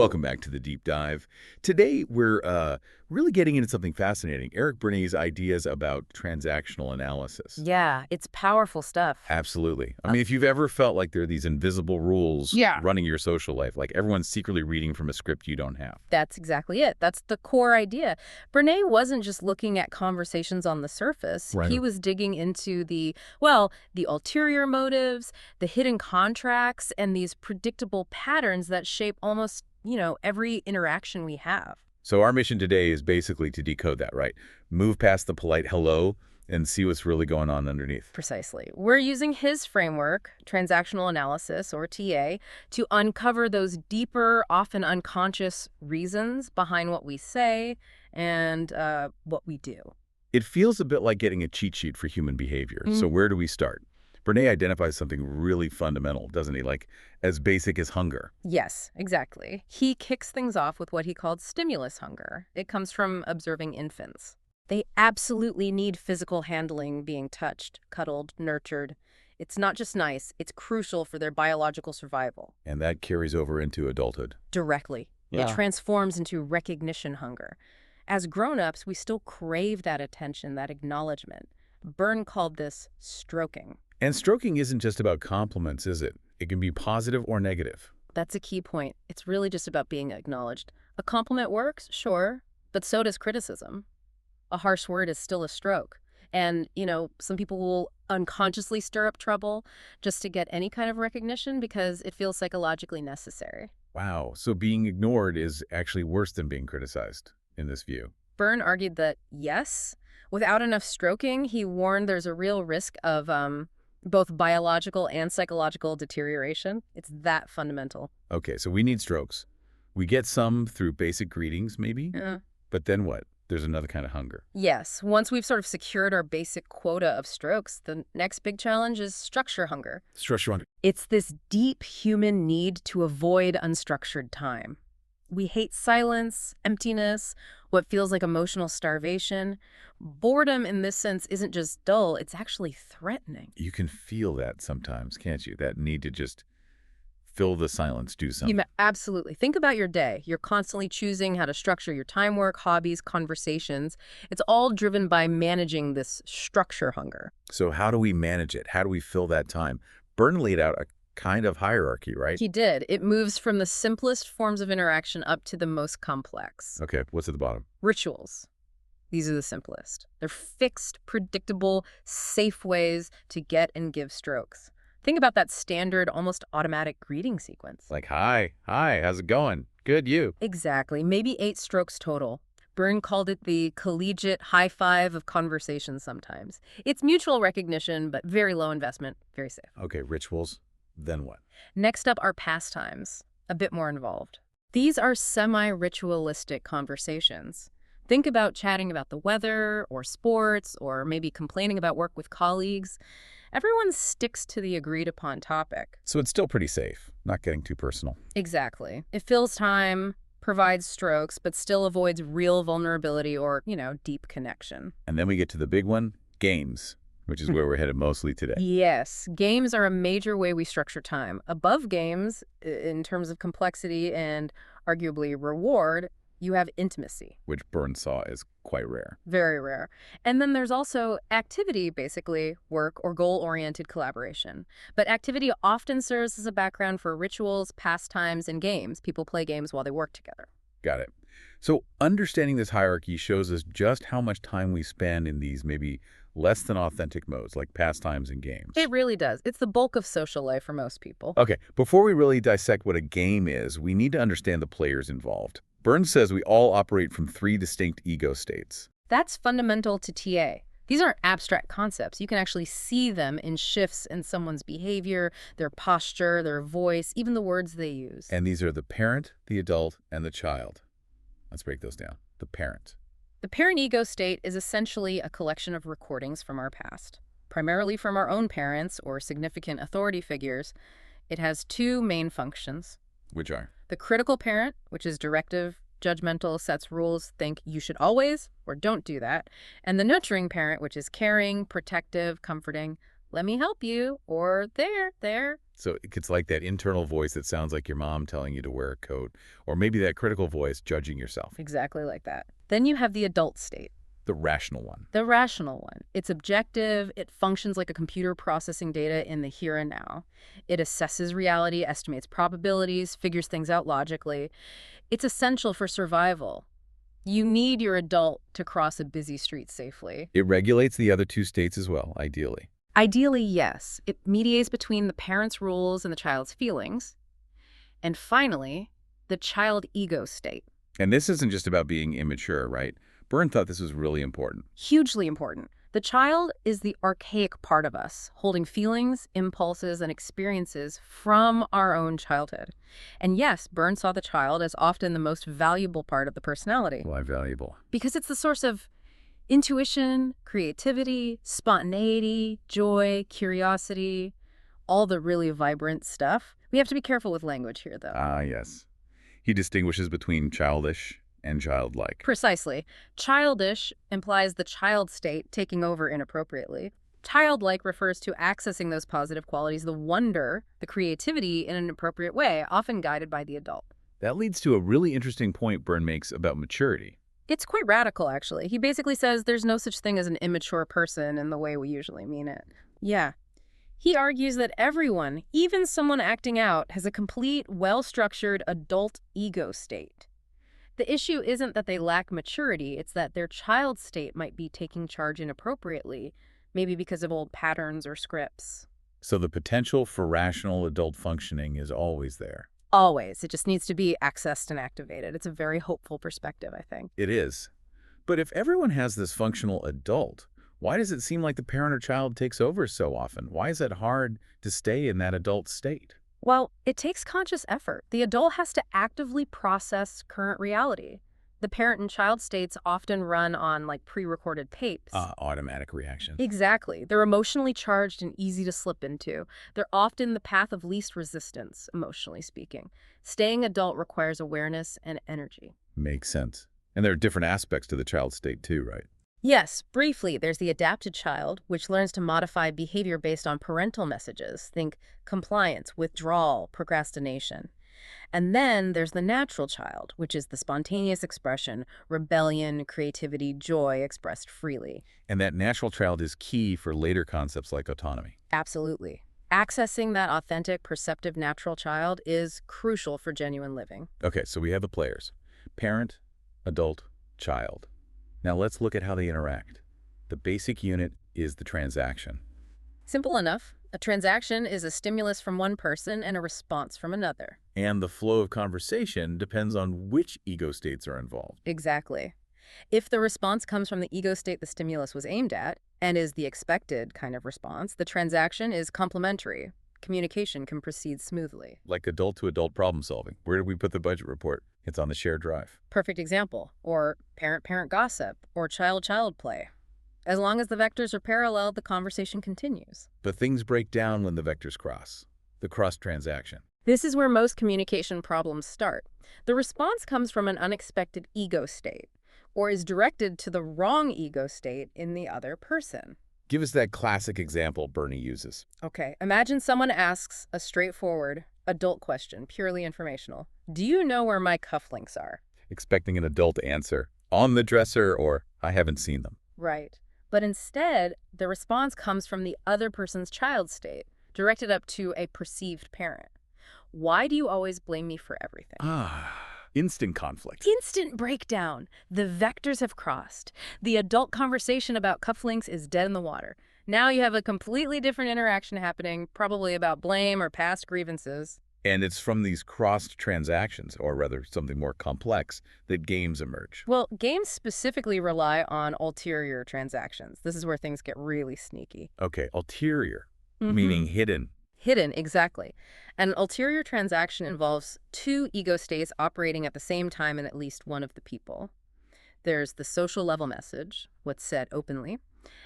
Welcome back to the Deep Dive. Today, we're really getting into something fascinating. Eric Berne's ideas about transactional analysis. Yeah, it's powerful stuff. Absolutely. I mean, if you've ever felt like there are these invisible rules running your social life, like everyone's secretly reading from a script you don't have. That's exactly it. That's the core idea. Berne wasn't just looking at conversations on the surface. Right. He was digging into the ulterior motives, the hidden contracts, and these predictable patterns that shape almost, every interaction we have. So our mission today is basically to decode that, right? Move past the polite hello and see what's really going on underneath. Precisely. We're using his framework, Transactional Analysis, or TA, to uncover those deeper, often unconscious reasons behind what we say and what we do. It feels a bit like getting a cheat sheet for human behavior. So where do we start? Berne identifies something really fundamental, doesn't he? Like as basic as hunger. Yes, exactly. He kicks things off with what he called stimulus hunger. It comes from observing infants. They absolutely need physical handling, being touched, cuddled, nurtured. It's not just nice, it's crucial for their biological survival. And that carries over into adulthood. Directly. Yeah. It transforms into recognition hunger. As grown-ups, we still crave that attention, that acknowledgement. Berne called this stroking. And stroking isn't just about compliments, is it? It can be positive or negative. That's a key point. It's really just about being acknowledged. A compliment works, sure, but so does criticism. A harsh word is still a stroke. And, some people will unconsciously stir up trouble just to get any kind of recognition because it feels psychologically necessary. Wow. So being ignored is actually worse than being criticized in this view. Berne argued that, yes, without enough stroking, he warned there's a real risk of both biological and psychological deterioration. It's that fundamental. Okay, so we need strokes. We get some through basic greetings, maybe? Yeah. But then what? There's another kind of hunger. Yes. Once we've sort of secured our basic quota of strokes, the next big challenge is structure hunger. Structure hunger. It's this deep human need to avoid unstructured time. We hate silence, emptiness, what feels like emotional starvation. Boredom in this sense isn't just dull, it's actually threatening. You can feel that sometimes, can't you? That need to just fill the silence, do something. Absolutely. Think about your day. You're constantly choosing how to structure your time work, hobbies, conversations. It's all driven by managing this structure hunger. So how do we manage it? How do we fill that time? Berne laid out a kind of hierarchy, right? He did. It moves from the simplest forms of interaction up to the most complex. Okay, what's at the bottom? Rituals. These are the simplest. They're fixed, predictable, safe ways to get and give strokes. Think about that standard, almost automatic greeting sequence. Like, hi, how's it going? Good, you. Exactly. Maybe 8 strokes total. Berne called it the collegiate high five of conversation sometimes. It's mutual recognition, but very low investment, very safe. Okay, rituals. Then what? Next up are pastimes, a bit more involved. These are semi-ritualistic conversations. Think about chatting about the weather or sports or maybe complaining about work with colleagues. Everyone sticks to the agreed-upon topic. So it's still pretty safe, not getting too personal. Exactly. It fills time, provides strokes, but still avoids real vulnerability or, deep connection. And then we get to the big one, games, which is where we're headed mostly today. Yes, games are a major way we structure time. Above games, in terms of complexity and arguably reward, you have intimacy. Which Berne saw as quite rare. Very rare. And then there's also activity, basically work or goal-oriented collaboration. But activity often serves as a background for rituals, pastimes, and games. People play games while they work together. Got it. So understanding this hierarchy shows us just how much time we spend in these maybe less than authentic modes like pastimes and games. It really does. It's the bulk of social life for most people. Okay, before we really dissect what a game is, we need to understand the players involved. Berne says we all operate from 3 distinct ego states. That's fundamental to TA. These aren't abstract concepts. You can actually see them in shifts in someone's behavior, their posture, their voice, even the words they use. And these are the parent, the adult, and the child. Let's break those down. The parent. The parent ego state is essentially a collection of recordings from our past, primarily from our own parents or significant authority figures. It has 2 main functions. Which are? The critical parent, which is directive, judgmental, sets rules, think you should always or don't do that. And the nurturing parent, which is caring, protective, comforting, let me help you, or there. So it's like that internal voice that sounds like your mom telling you to wear a coat, or maybe that critical voice judging yourself, Exactly like that. Then you have the adult state. the rational one. The rational one. It's objective. It functions like a computer processing data in the here and now. It assesses reality, estimates probabilities, figures things out logically. It's essential for survival. You need your adult to cross a busy street safely. It regulates the other two states as well, ideally. Ideally, yes. It mediates between the parent's rules and the child's feelings. And finally, the child ego state. And this isn't just about being immature, right? Berne thought this was really important. Hugely important. The child is the archaic part of us, holding feelings, impulses, and experiences from our own childhood. And yes, Berne saw the child as often the most valuable part of the personality. Why valuable? Because it's the source of intuition, creativity, spontaneity, joy, curiosity, all the really vibrant stuff. We have to be careful with language here, though. Ah, yes. He distinguishes between childish and childlike. Precisely. Childish implies the child state taking over inappropriately. Childlike refers to accessing those positive qualities, the wonder, the creativity in an appropriate way, often guided by the adult. That leads to a really interesting point Berne makes about maturity. It's quite radical, actually. He basically says there's no such thing as an immature person in the way we usually mean it. Yeah. He argues that everyone, even someone acting out, has a complete, well-structured adult ego state. The issue isn't that they lack maturity, it's that their child state might be taking charge inappropriately, maybe because of old patterns or scripts. So the potential for rational adult functioning is always there. Always. It just needs to be accessed and activated. It's a very hopeful perspective, I think. It is. But if everyone has this functional adult, why does it seem like the parent or child takes over so often? Why is it hard to stay in that adult state? Well, it takes conscious effort. The adult has to actively process current reality. The parent and child states often run on pre-recorded tapes. Automatic reaction. Exactly. They're emotionally charged and easy to slip into. They're often the path of least resistance, emotionally speaking. Staying adult requires awareness and energy. Makes sense. And there are different aspects to the child state too, right? Yes, briefly, there's the adapted child, which learns to modify behavior based on parental messages. Think compliance, withdrawal, procrastination. And then there's the natural child, which is the spontaneous expression, rebellion, creativity, joy expressed freely. And that natural child is key for later concepts like autonomy. Absolutely. Accessing that authentic, perceptive natural child is crucial for genuine living. Okay, so we have the players. Parent, adult, child. Now let's look at how they interact. The basic unit is the transaction. Simple enough. A transaction is a stimulus from one person and a response from another. And the flow of conversation depends on which ego states are involved. Exactly. If the response comes from the ego state the stimulus was aimed at, and is the expected kind of response, the transaction is complementary. Communication can proceed smoothly. Like adult-to-adult problem solving. Where did we put the budget report? It's on the shared drive. Perfect example. Or parent-parent gossip, or child-child play. As long as the vectors are parallel, the conversation continues. But things break down when the vectors cross. The cross-transaction. This is where most communication problems start. The response comes from an unexpected ego state, or is directed to the wrong ego state in the other person. Give us that classic example Berne uses. Okay, imagine someone asks a straightforward, adult question, purely informational. Do you know where my cufflinks are? Expecting an adult answer. On the dresser, or I haven't seen them. Right. But instead, the response comes from the other person's child state, directed up to a perceived parent. Why do you always blame me for everything? Instant conflict. Instant breakdown. The vectors have crossed. The adult conversation about cufflinks is dead in the water. Now you have a completely different interaction happening, probably about blame or past grievances. And it's from these crossed transactions, or rather something more complex, that games emerge. Well, games specifically rely on ulterior transactions. This is where things get really sneaky. Okay, ulterior, meaning hidden. Hidden, exactly. An ulterior transaction involves two ego states operating at the same time in at least one of the people. There's the social level message, what's said openly,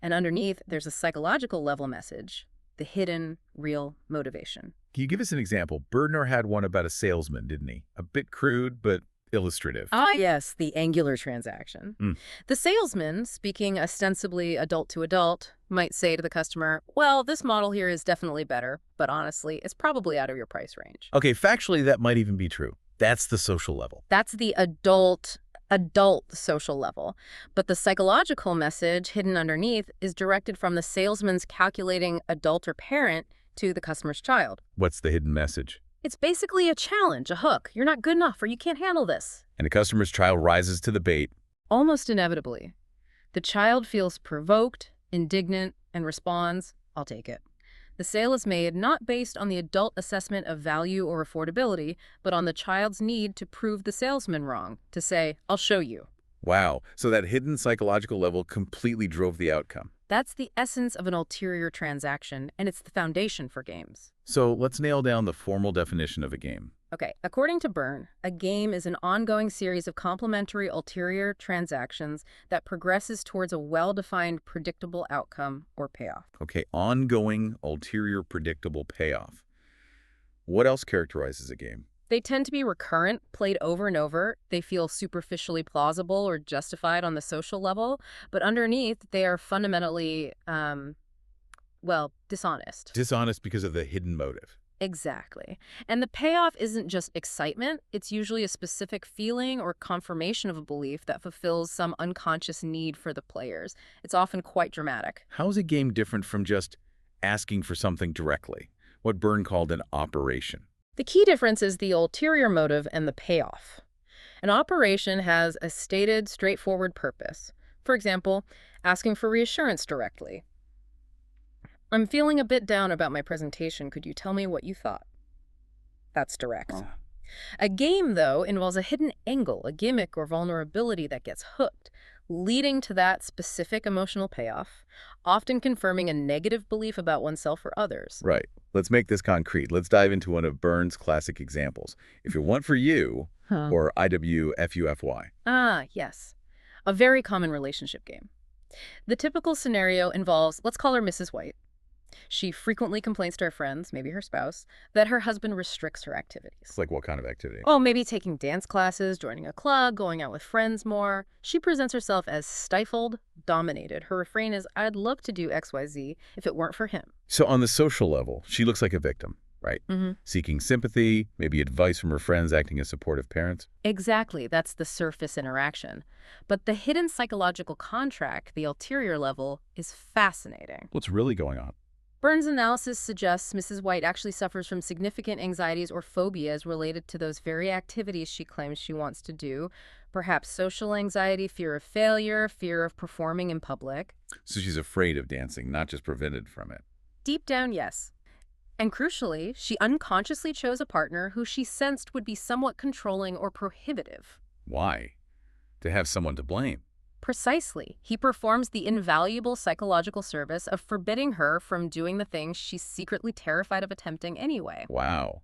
and underneath there's a psychological level message, the hidden, real motivation. Can you give us an example? Berne had one about a salesman, didn't he? A bit crude, but illustrative. Ah, yes, the angular transaction. The salesman, speaking ostensibly adult to adult, might say to the customer, well, this model here is definitely better, but honestly, it's probably out of your price range. Okay, factually, that might even be true. That's the social level. That's the adult social level. But the psychological message hidden underneath is directed from the salesman's calculating adult or parent to the customer's child. What's the hidden message? It's basically a challenge, a hook. You're not good enough or you can't handle this. And the customer's child rises to the bait. Almost inevitably. The child feels provoked, indignant, and responds, I'll take it. The sale is made not based on the adult assessment of value or affordability, but on the child's need to prove the salesman wrong, to say, I'll show you. Wow, so that hidden psychological level completely drove the outcome. That's the essence of an ulterior transaction, and it's the foundation for games. So let's nail down the formal definition of a game. Okay, according to Berne, a game is an ongoing series of complementary ulterior transactions that progresses towards a well-defined predictable outcome or payoff. Okay, ongoing, ulterior, predictable payoff. What else characterizes a game? They tend to be recurrent, played over and over. They feel superficially plausible or justified on the social level, but underneath, they are fundamentally, dishonest. Dishonest because of the hidden motive. Exactly. And the payoff isn't just excitement. It's usually a specific feeling or confirmation of a belief that fulfills some unconscious need for the players. It's often quite dramatic. How is a game different from just asking for something directly? What Berne called an operation. The key difference is the ulterior motive and the payoff. An operation has a stated, straightforward purpose. For example, asking for reassurance directly. I'm feeling a bit down about my presentation. Could you tell me what you thought? That's direct. Oh. A game, though, involves a hidden angle, a gimmick or vulnerability that gets hooked, leading to that specific emotional payoff, often confirming a negative belief about oneself or others. Right. Let's make this concrete. Let's dive into one of Berne's classic examples. If you're one for you, or IWFUFY. Ah, yes. A very common relationship game. The typical scenario involves, let's call her Mrs. White. She frequently complains to her friends, maybe her spouse, that her husband restricts her activities. Like what kind of activity? Oh, maybe taking dance classes, joining a club, going out with friends more. She presents herself as stifled, dominated. Her refrain is, I'd love to do XYZ if it weren't for him. So on the social level, she looks like a victim, right? Seeking sympathy, maybe advice from her friends, acting as supportive parents. Exactly. That's the surface interaction. But the hidden psychological contract, the ulterior level, is fascinating. What's really going on? Berne's analysis suggests Mrs. White actually suffers from significant anxieties or phobias related to those very activities she claims she wants to do, perhaps social anxiety, fear of failure, fear of performing in public. So she's afraid of dancing, not just prevented from it. Deep down, yes. And crucially, she unconsciously chose a partner who she sensed would be somewhat controlling or prohibitive. Why? To have someone to blame. Precisely. He performs the invaluable psychological service of forbidding her from doing the things she's secretly terrified of attempting anyway. Wow.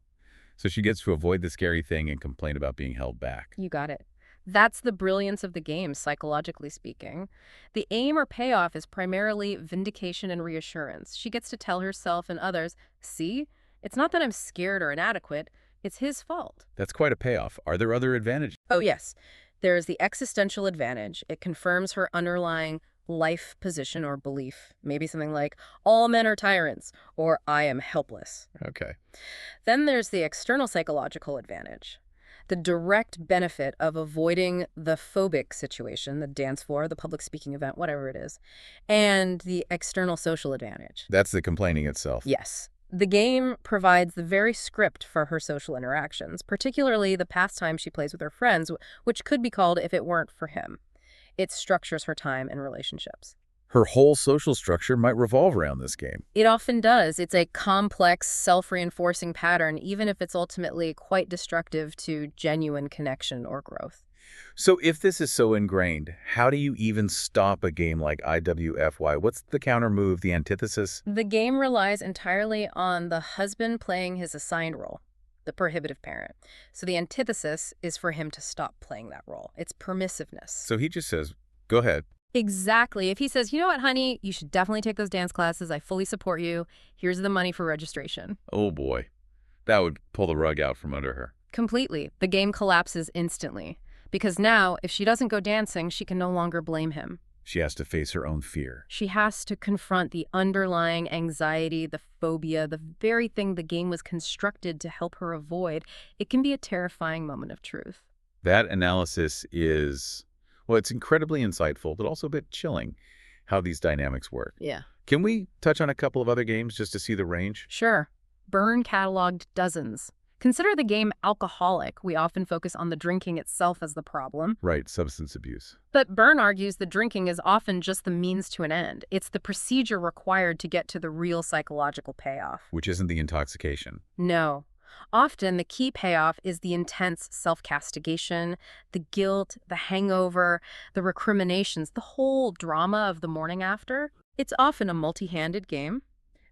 So she gets to avoid the scary thing and complain about being held back. You got it. That's the brilliance of the game, psychologically speaking. The aim or payoff is primarily vindication and reassurance. She gets to tell herself and others, see, it's not that I'm scared or inadequate, it's his fault. That's quite a payoff. Are there other advantages? Oh, yes. There is the existential advantage. It confirms her underlying life position or belief. Maybe something like, all men are tyrants, or I am helpless. Okay. Then there's the external psychological advantage. The direct benefit of avoiding the phobic situation, the dance floor, the public speaking event, whatever it is, and the external social advantage. That's the complaining itself. Yes. The game provides the very script for her social interactions, particularly the pastime she plays with her friends, which could be called if it weren't for him. It structures her time and relationships. Her whole social structure might revolve around this game. It often does. It's a complex, self-reinforcing pattern, even if it's ultimately quite destructive to genuine connection or growth. So if this is so ingrained, how do you even stop a game like IWFY? What's the counter move, the antithesis? The game relies entirely on the husband playing his assigned role, the prohibitive parent. So the antithesis is for him to stop playing that role. It's permissiveness. So he just says, go ahead. Exactly. If he says, you know what, honey, you should definitely take those dance classes. I fully support you. Here's the money for registration. Oh boy, that would pull the rug out from under her. Completely. The game collapses instantly. Because now, if she doesn't go dancing, she can no longer blame him. She has to face her own fear. She has to confront the underlying anxiety, the phobia, the very thing the game was constructed to help her avoid. It can be a terrifying moment of truth. That analysis is, well, it's incredibly insightful, but also a bit chilling how these dynamics work. Yeah. Can we touch on a couple of other games just to see the range? Sure. Berne cataloged dozens. Consider the game Alcoholic. We often focus on the drinking itself as the problem. Right, substance abuse. But Berne argues the drinking is often just the means to an end. It's the procedure required to get to the real psychological payoff. Which isn't the intoxication. No. Often the key payoff is the intense self-castigation, the guilt, the hangover, the recriminations, the whole drama of the morning after. It's often a multi-handed game.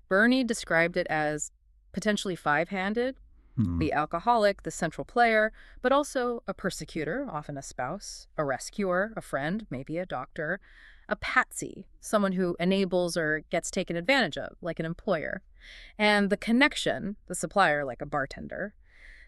Berne described it as potentially five-handed. The alcoholic, the central player, but also a persecutor, often a spouse, a rescuer, a friend, maybe a doctor, a patsy, someone who enables or gets taken advantage of, like an employer, and the connection, the supplier, like a bartender.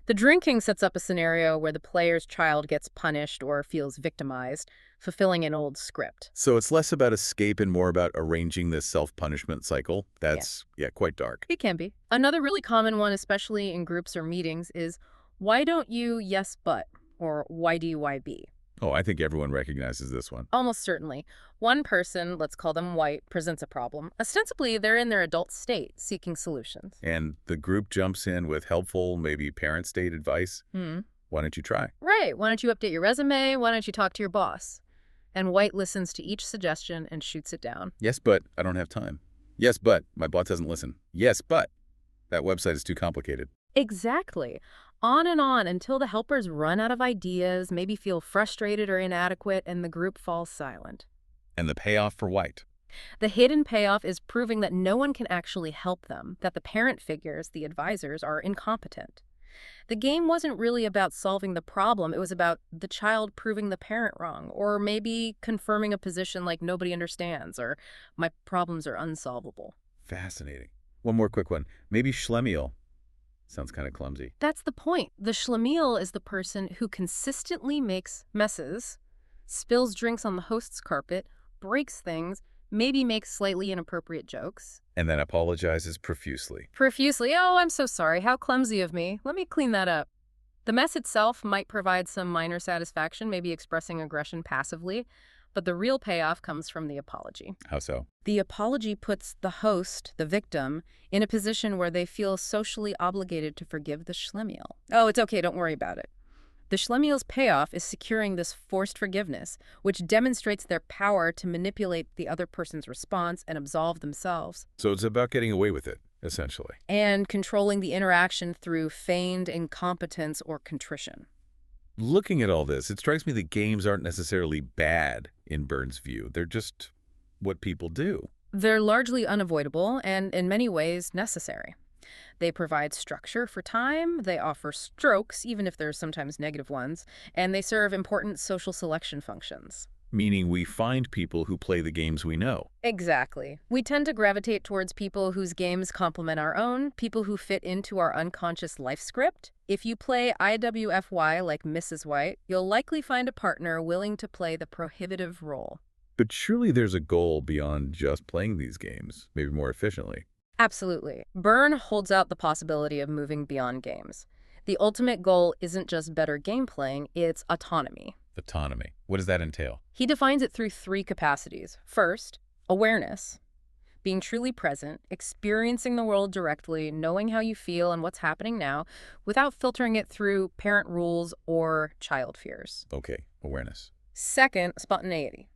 The drinking sets up a scenario where the player's child gets punished or feels victimized, fulfilling an old script. So it's less about escape and more about arranging this self-punishment cycle. That's, yeah, quite dark. It can be. Another really common one, especially in groups or meetings, is why don't you yes but, or why do you why be? Oh, I think everyone recognizes this one. Almost certainly. One person, let's call them white, presents a problem. Ostensibly, they're in their adult state, seeking solutions. And the group jumps in with helpful, maybe parent state advice. Why don't you try? Right. Why don't you update your resume? Why don't you talk to your boss? And white listens to each suggestion and shoots it down. Yes, but I don't have time. Yes, but my boss doesn't listen. Yes, but that website is too complicated. Exactly. On and on until the helpers run out of ideas, maybe feel frustrated or inadequate, and the group falls silent. And the payoff for white. The hidden payoff is proving that no one can actually help them, that the parent figures, the advisors, are incompetent. The game wasn't really about solving the problem. It was about the child proving the parent wrong, or maybe confirming a position like nobody understands, or my problems are unsolvable. Fascinating. One more quick one. Maybe Schlemiel. Sounds kind of clumsy. That's the point. The schlemiel is the person who consistently makes messes, spills drinks on the host's carpet, breaks things, maybe makes slightly inappropriate jokes. And then apologizes profusely. Profusely, oh, I'm so sorry, how clumsy of me. Let me clean that up. The mess itself might provide some minor satisfaction, maybe expressing aggression passively, but the real payoff comes from the apology. How so? The apology puts the host, the victim, in a position where they feel socially obligated to forgive the schlemiel. Oh, it's okay, don't worry about it. The schlemiel's payoff is securing this forced forgiveness, which demonstrates their power to manipulate the other person's response and absolve themselves. So it's about getting away with it, essentially. And controlling the interaction through feigned incompetence or contrition. Looking at all this, it strikes me that games aren't necessarily bad in Berne's view. They're just what people do. They're largely unavoidable and, in many ways, necessary. They provide structure for time, they offer strokes, even if there's sometimes negative ones, and they serve important social selection functions. Meaning we find people who play the games we know. Exactly. We tend to gravitate towards people whose games complement our own, people who fit into our unconscious life script. If you play IWFY like Mrs. White, you'll likely find a partner willing to play the prohibitive role. But surely there's a goal beyond just playing these games, maybe more efficiently. Absolutely. Berne holds out the possibility of moving beyond games. The ultimate goal isn't just better game playing, it's autonomy. Autonomy. What does that entail? He defines it through three capacities. First, awareness. Being truly present, experiencing the world directly, knowing how you feel and what's happening now, without filtering it through parent rules or child fears. Okay, awareness. Second, spontaneity.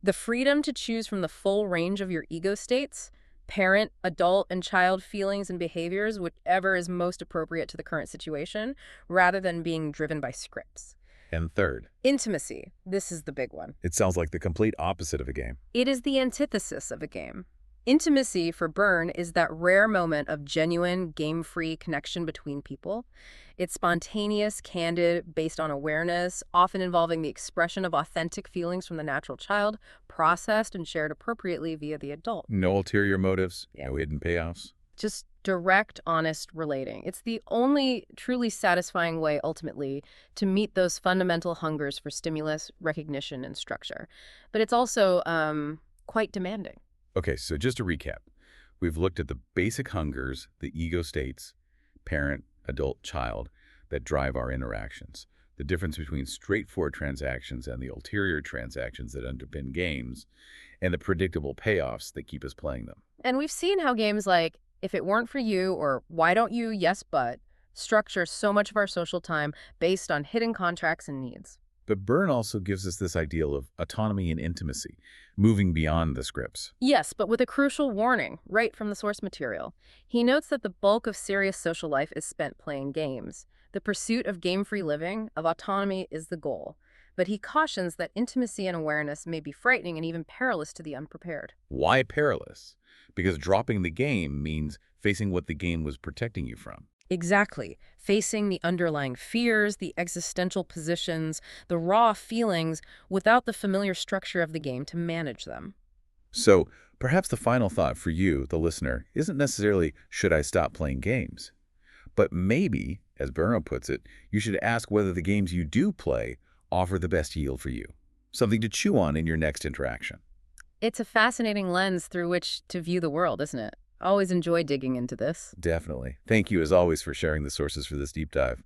The freedom to choose from the full range of your ego states, parent, adult, and child feelings and behaviors, whichever is most appropriate to the current situation, rather than being driven by scripts. And third, Intimacy. This is the big one. it sounds like the complete opposite of a game. It is the antithesis of a game. Intimacy for Berne is that rare moment of genuine, game-free connection between people. It's spontaneous, candid, based on awareness, often involving the expression of authentic feelings from the natural child, processed and shared appropriately via the adult. No ulterior motives, no hidden payoffs. Just direct, honest relating. It's the only truly satisfying way, ultimately, to meet those fundamental hungers for stimulus, recognition, and structure. But it's also quite demanding. Okay, so just to recap, we've looked at the basic hungers, the ego states, parent, adult, child, that drive our interactions. The difference between straightforward transactions and the ulterior transactions that underpin games, and the predictable payoffs that keep us playing them. And we've seen how games like If It Weren't For You or Why Don't You, Yes But structure so much of our social time based on hidden contracts and needs. But Berne also gives us this ideal of autonomy and intimacy, moving beyond the scripts. Yes, but with a crucial warning right from the source material. He notes that the bulk of serious social life is spent playing games. The pursuit of game-free living, of autonomy, is the goal. But he cautions that intimacy and awareness may be frightening and even perilous to the unprepared. Why perilous? Because dropping the game means facing what the game was protecting you from. Exactly. Facing the underlying fears, the existential positions, the raw feelings without the familiar structure of the game to manage them. So perhaps the final thought for you, the listener, isn't necessarily, should I stop playing games? But maybe, as Berne puts it, you should ask whether the games you do play offer the best yield for you. Something to chew on in your next interaction. It's a fascinating lens through which to view the world, isn't it? Always enjoy digging into this. Definitely. Thank you, as always, for sharing the sources for this deep dive.